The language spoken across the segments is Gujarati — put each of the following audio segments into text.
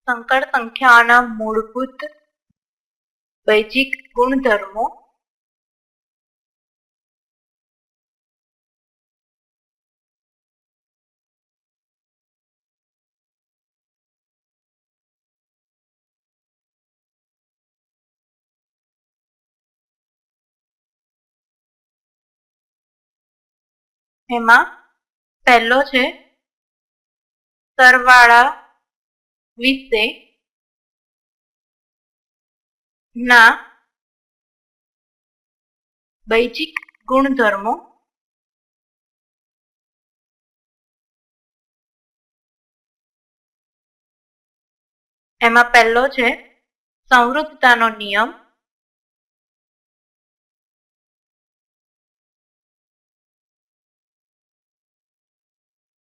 સંકર સંખ્યાઓના મૂળભૂત બૈજિક ગુણધર્મો એમાં પહેલો છે સરવાળા વિશે ના બૈજિક ગુણધર્મો એમાં પહેલો છે સંવૃત્તતાનો નિયમ,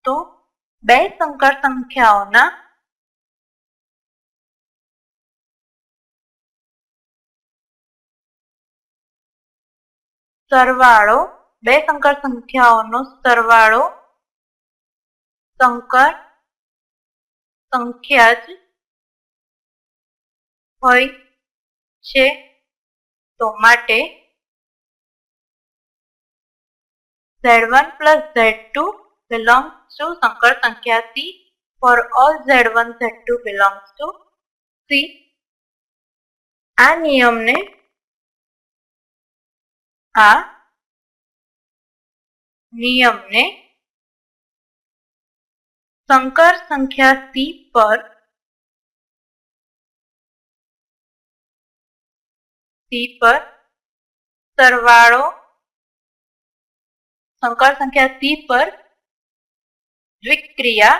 તો બે સંકર સંખ્યાઓના સરવાળો બે સંકર સંખ્યાઓનો સરવાળો સંકર સંખ્યા જ હોય છે, તો માટે Z1 plus Z2 belongs to સંકર સંખ્યા C for all Z1 Z2 belongs to C. આ નિયમને સંકર સંખ્યા C પર સરવાળો સંકર સંખ્યા C પર દ્વિક્રિયા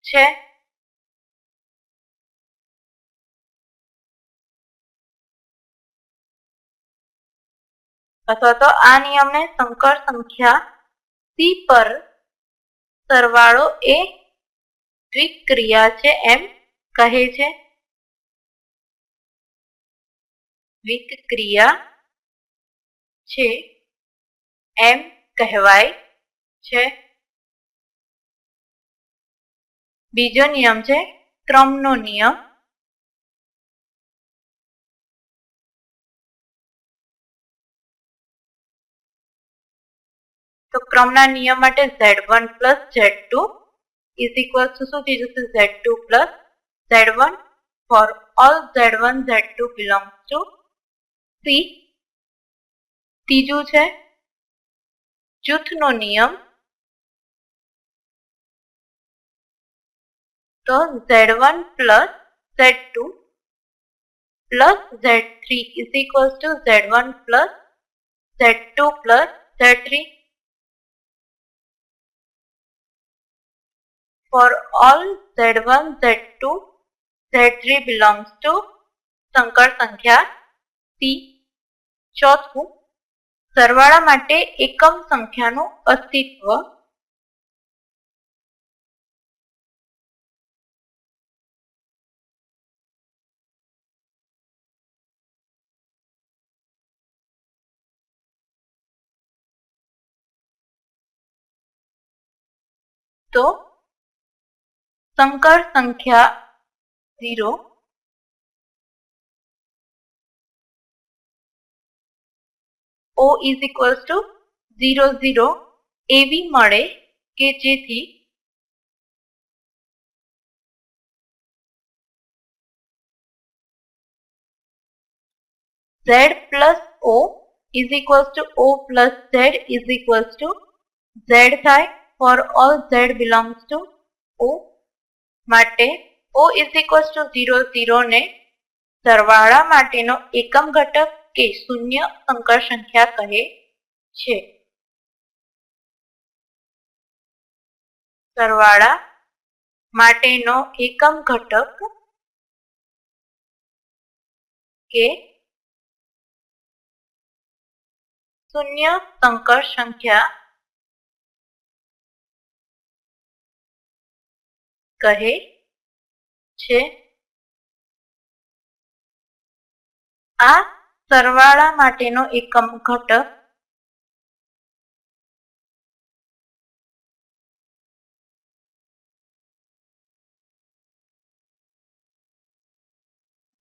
છે. અથવા તો આ નિયમને સંકર સંખ્યા C પર સરવાળો એ દ્વિક્રિયા છે એમ કહે છે. દ્વિક્રિયા છે એમ કહેવાય છે. બીજો નિયમ છે ક્રમનો નિયમ. તો ક્રમના નિયમ માટે Z1 plus Z2 is equal to શું થઈ જશે Z2 plus Z1 for all Z1 Z2 belongs to C. ત્રીજું છે જૂથનો નિયમ. તો Z1 plus Z2 plus Z3 is equal to Z1 plus Z2 plus Z3. For all Z1 Z2 Z3 belongs to સંકર સંખ્યા C. ચોથું સરવાળા માટે એકમ સંખ્યાનું અસ્તિત્વ. તો સંકર સંખ્યા 0 O is equals to 0 0 એવી મળે કે જેથી Z plus O is equals to O plus Z is equals to Z થાય for all Z belongs to O. માટે O is equals to 0 0 ને સરવાળા માટેનો એકમ ઘટક કે શૂન્ય સંકર સંખ્યા કહે છે. સરવાળા માટેનો એકમ ઘટક કે શૂન્ય સંકર સંખ્યા કહે છે. આ સરવાળા માટેનો એકમ ઘટક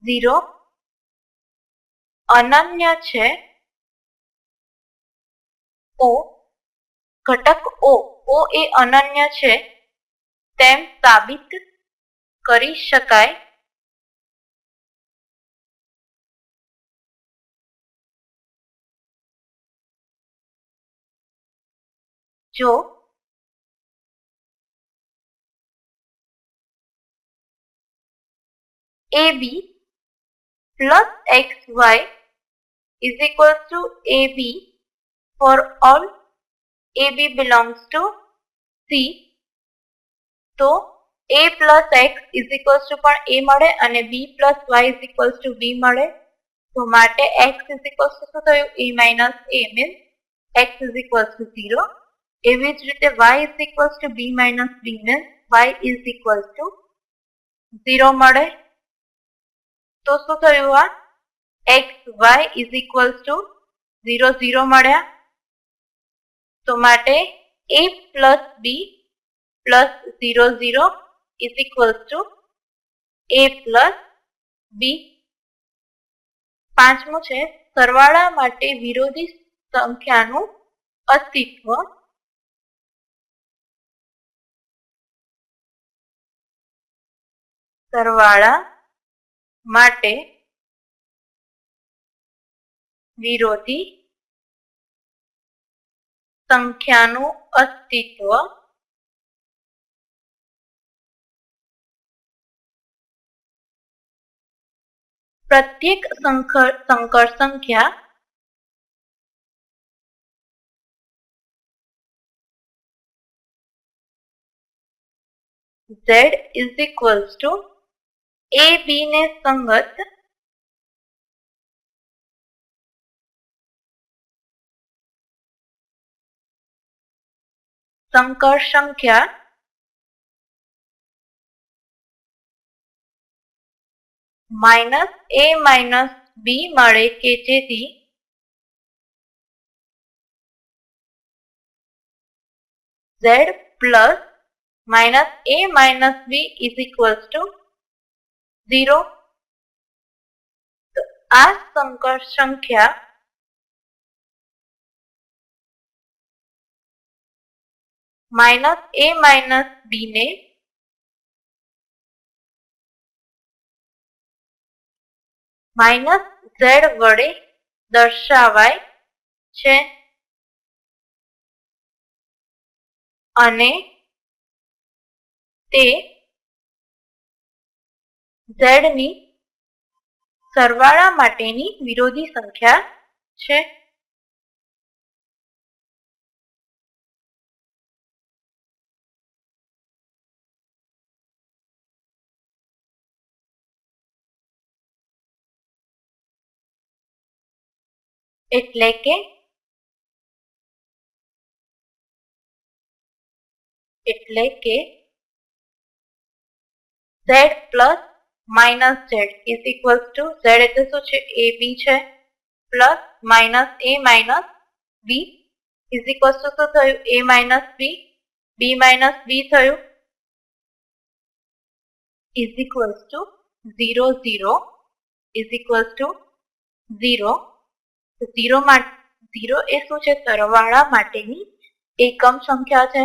0 અનન્ય છે ઓ ઘટક ઓ એ અનન્ય છે તેમ સાબિત કરી શકાય જો AB plus XY is equal to AB for all AB belongs to C, તો A plus X is equals to પણ A મળે અને B plus Y is equals to B મળે. તો માટે X is equals to શું થયું? A minus A means X is equals to 0. એવી જ રીતે Y is equals to B minus B means Y is equals to 0 મળે. તો શું થયું? આ X Y is equals to 0 0 મળ્યા. તો માટે A plus B plus 0 0 is equals to A plus B. પાંચમું છે સરવાળા માટે વિરોધી સંખ્યાનું અસ્તિત્વ. સરવાળા માટે વિરોધી સંખ્યાનું અસ્તિત્વ. પ્રત્યેક સંકર સંખ્યા Z is equals to AB ને સંગત સંકર સંખ્યા માઇનસ A માઇનસ B મળે કે જેથી Z plus minus A minus B is equals to 0. તો આ સંકર સંખ્યા માઇનસ A માઇનસ B ને માઇનસ Z વડે દર્શાવાય છે અને તે Z ની સરવાળા માટેની વિરોધી સંખ્યા છે. એટલે કે Z plus minus Z is equals to Z એટલે શું છે? AB છે plus minus A minus B is equals to શું થયું? A minus B B minus B થયું is equals to 0 0 is equals to 0. 0 એ શું છે? સરવાળા માટેની એકમ સંખ્યા છે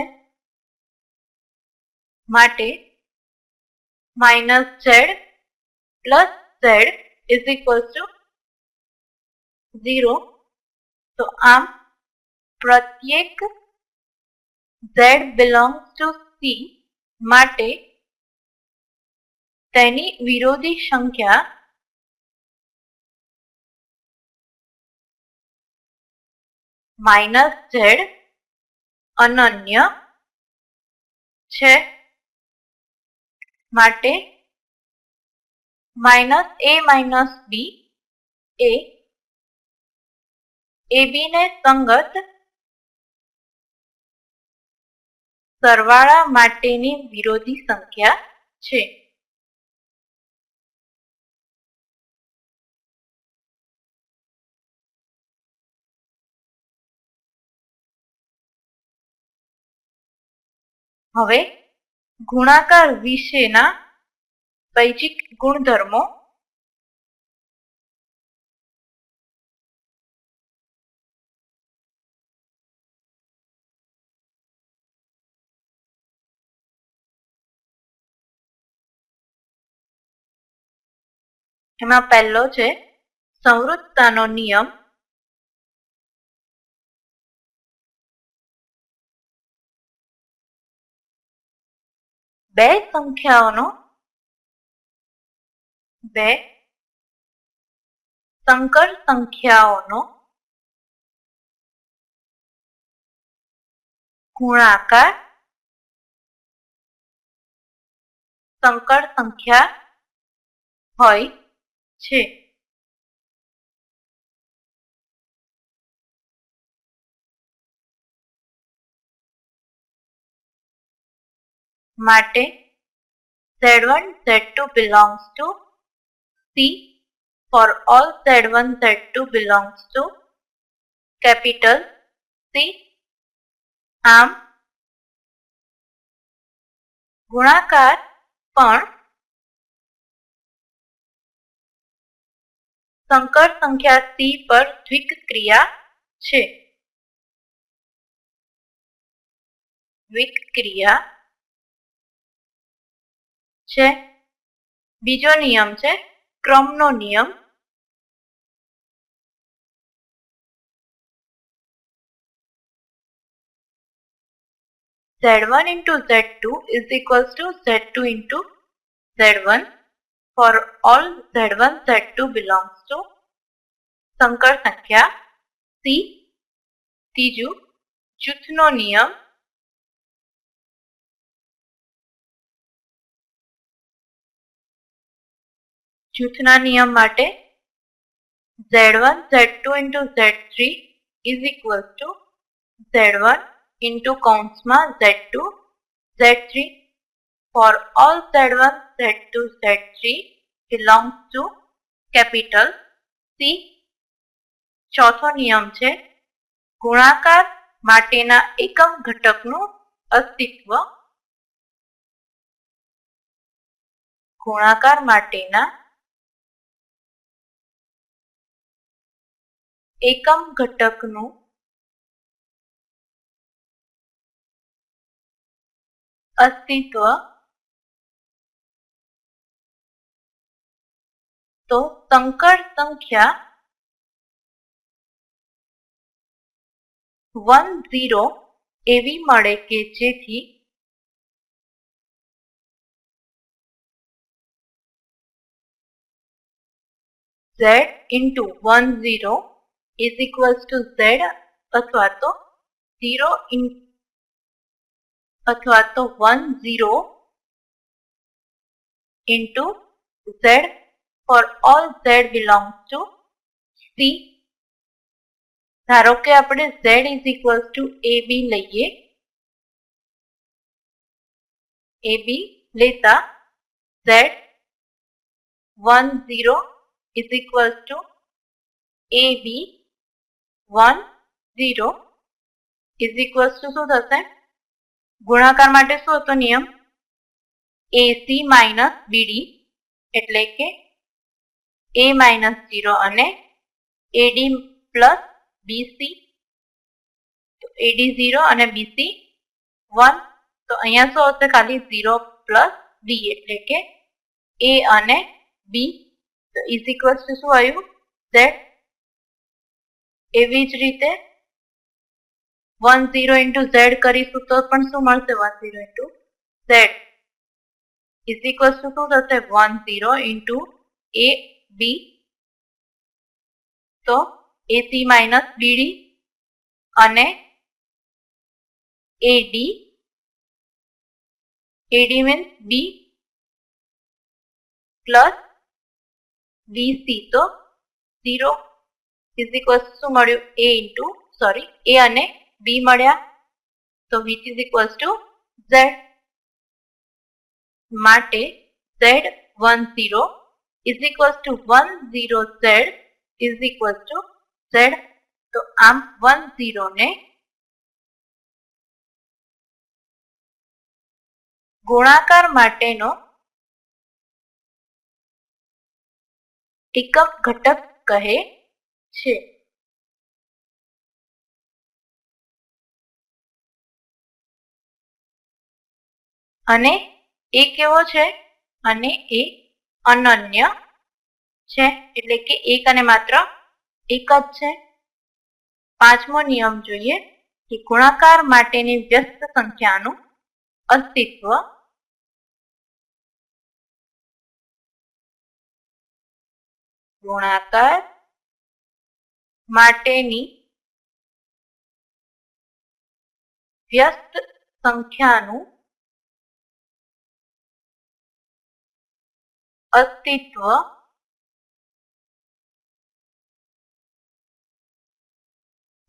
માટે minus Z plus Z is equals to 0. તો આમ પ્રત્યેક Z belongs to C માટે તેની વિરોધી સંખ્યા માઇનસ Z અનન્ય છે માટે minus A minus B A AB ને સંગત સરવાળા માટેની વિરોધી સંખ્યા છે. હવે ગુણાકાર વિશેના બૈજિક ગુણધર્મો એમાં પહેલો છે સંવૃત્તાનો નિયમ. બે સંકર સંખ્યાઓનો ગુણાકાર સંકર સંખ્યા હોય છે. માટે Z1 Z2 belongs to C for all Z1 Z2 belongs to capital C. આમ ગુણાકાર પણ સંકર સંખ્યા C પર દ્વિક ક્રિયા છે. દ્વિક ક્રિયા છે. બીજો નિયમ છે ક્રમનો નિયમ. Z1 into Z2 is equals to Z2 into Z1 for all Z1 Z2 belongs to સંકર સંખ્યા C. ત્રીજું જૂથનો નિયમ. જૂથના નિયમ માટે Z1 Z2 into Z3 is equals to Z1 into કૌંસમાં Z2 Z3 for all Z1 Z2 Z3 belongs to capital C. ચોથો નિયમ છે ગુણાકાર માટેના એકમ ઘટકનું અસ્તિત્વ. ગુણાકાર માટેના એકમ ઘટકનું અસ્તિત્વ. તો સંકર સંખ્યા 10 એવી મળે કે જેથી Z into 10 is equals to Z અથવા તો 0 અથવા તો 10 into Z for all Z belongs to C. ધારો કે આપણે Z is equals to AB લઈએ. AB લેતા Z 10 is equals to AB 10 is equals to શું થશે? ગુણાકાર માટે શું હતો નિયમ? AC minus BD એટલે કે A minus 0 અને AD plus BC. તો AD 0 અને BC 1. તો અહીંયા શું હશે? ખાલી 0 plus B એટલે કે A અને B. તો is equals to શું આવ્યું? Z. એવી જ રીતે 10 into Z કરીશું તો પણ શું મળશે? 10 into Z is equals to શું થશે? 10 into AB. તો AC minus BD અને AD. AD means B plus BC. તો 0 is equals to શું મળ્યું? A અને B મળ્યા. તો which is equals to Z. માટે Z 10 is equals to 10 Z is equals to Z. તો આમ 10 ને ગુણાકાર માટેનો એકમ ઘટક કહે છે. અને એ કેવો છે? અને એ અનન્ય છે એટલે કે એક અને માત્ર એક જ છે. પાંચમો નિયમ જોઈએ કે ગુણાકાર માટેની વ્યસ્ત સંખ્યાનું અસ્તિત્વ. ગુણાકાર માટેની વ્યસ્ત સંખ્યાનું અસ્તિત્વ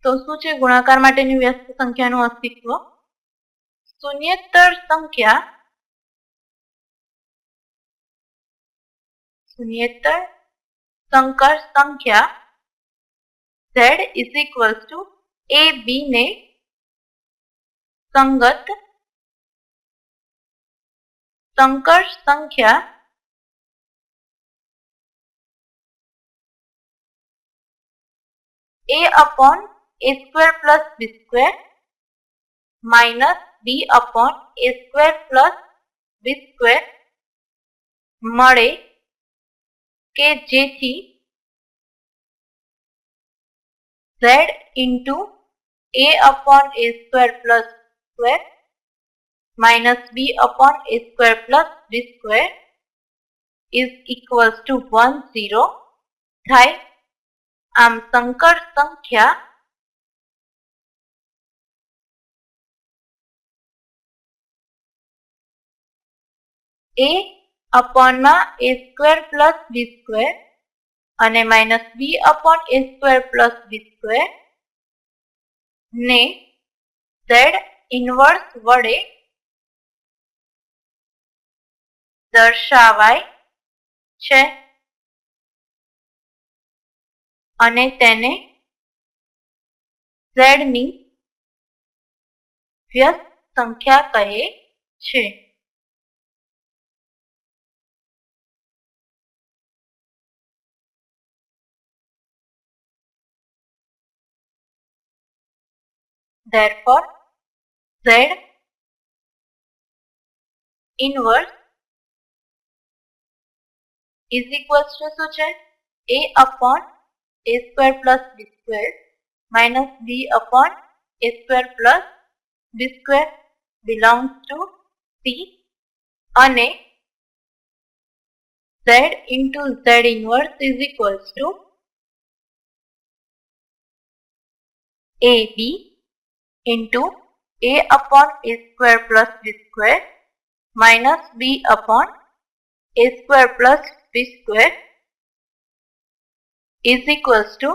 તો શું છે ગુણાકાર માટેની વ્યસ્ત સંખ્યાનું અસ્તિત્વ? શૂન્યેતર સંખ્યા સંકર સંખ્યા z is equal to a b ને સંગત સંકર સંખ્યા a upon a square plus b square minus b upon a square plus b square મળે કે જેથી z into a upon a square plus square minus b upon a square plus b square is equals to 10 થાય. આમ સંકર સંખ્યા a upon માં a square plus b square અને minus b upon a square plus b square ને z ઇન્વર્સ વડે દર્શાવાય છે અને તેને z ની વ્યસ્ત સંખ્યા કહે છે. Therefore, z inverse is equals to શું છે a upon a square plus b square minus b upon a square plus b square belongs to c અને z into z inverse is equals to ab into a upon a square plus b square minus b upon a square plus b square is equals to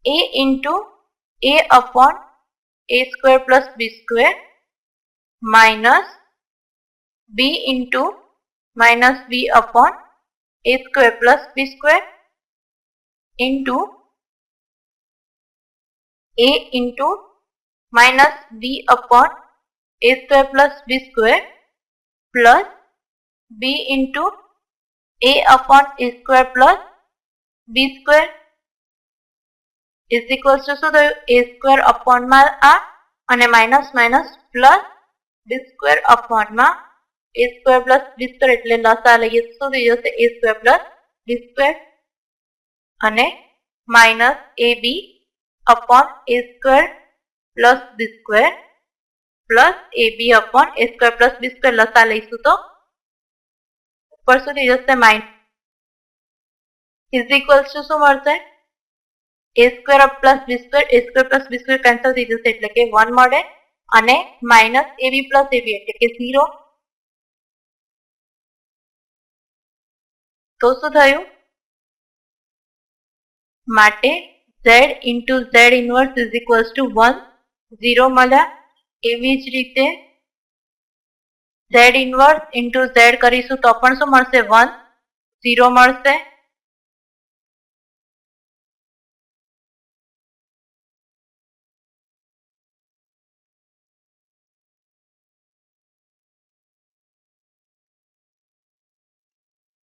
a into a upon a square plus b square minus b into minus b upon a square plus b square into a into minus b upon a square plus b square plus b into a upon a square plus b square is equals to શું થયું a square upon માં આ અને minus minus plus b square upon માં a square plus b square એટલે લસા લઈએ શું થઈ જશે a square plus b square અને minus ab upon a square plus b square plus ab upon a square plus b square લસા લઈશું તો ઉપર શું થઈ જશે minus is equals to શું મળશે a square plus b square cancel થઈ જશે એટલે કે 1 મળે અને minus ab plus ab એટલે કે 0 તો શું થયું માટે z into z inverse is equals to 1 0 મળ્યા. એવી જ રીતે z inverse into z કરીશું તો પણ શું મળશે 1 0 મળશે.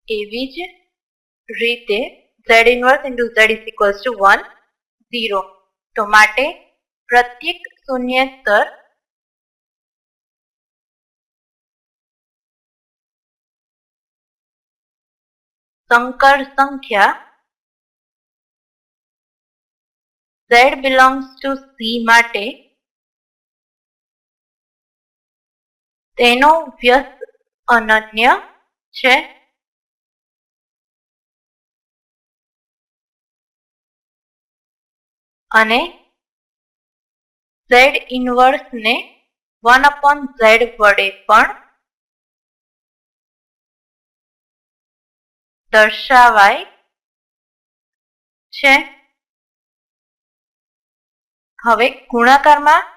એવી જ રીતે z inverse into z is equals to 1 0 તો માટે પ્રત્યેક શૂન્યેતર સંકર સંખ્યા Z belongs to C માટે તેનો વ્યસ્ત અનન્ય છે અને Z ઇન્વર્સ ને 1/Z વડે પણ દર્શાવાય છે. હવે ગુણાકારમાં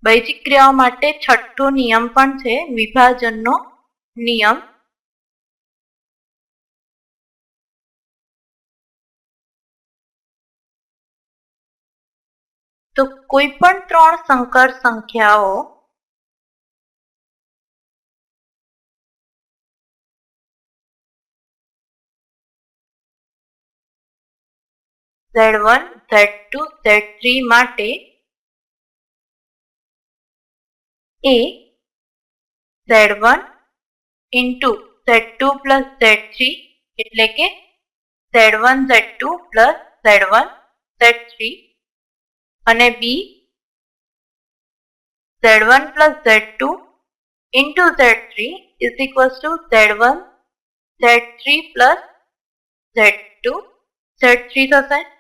બૈજિક ક્રિયાઓ માટે છઠ્ઠો નિયમ પણ છે, વિભાજનનો નિયમ. તો કોઈ પણ ત્રણ સંકર સંખ્યાઓ Z1, Z2, Z3 માટે એ Z1 into Z2 plus Z3 એટલે કે Z1 Z2 plus Z1 Z3 અને બી Z1 plus Z2 into Z3 is equals to Z1 Z3 plus Z2 Z3 થશે.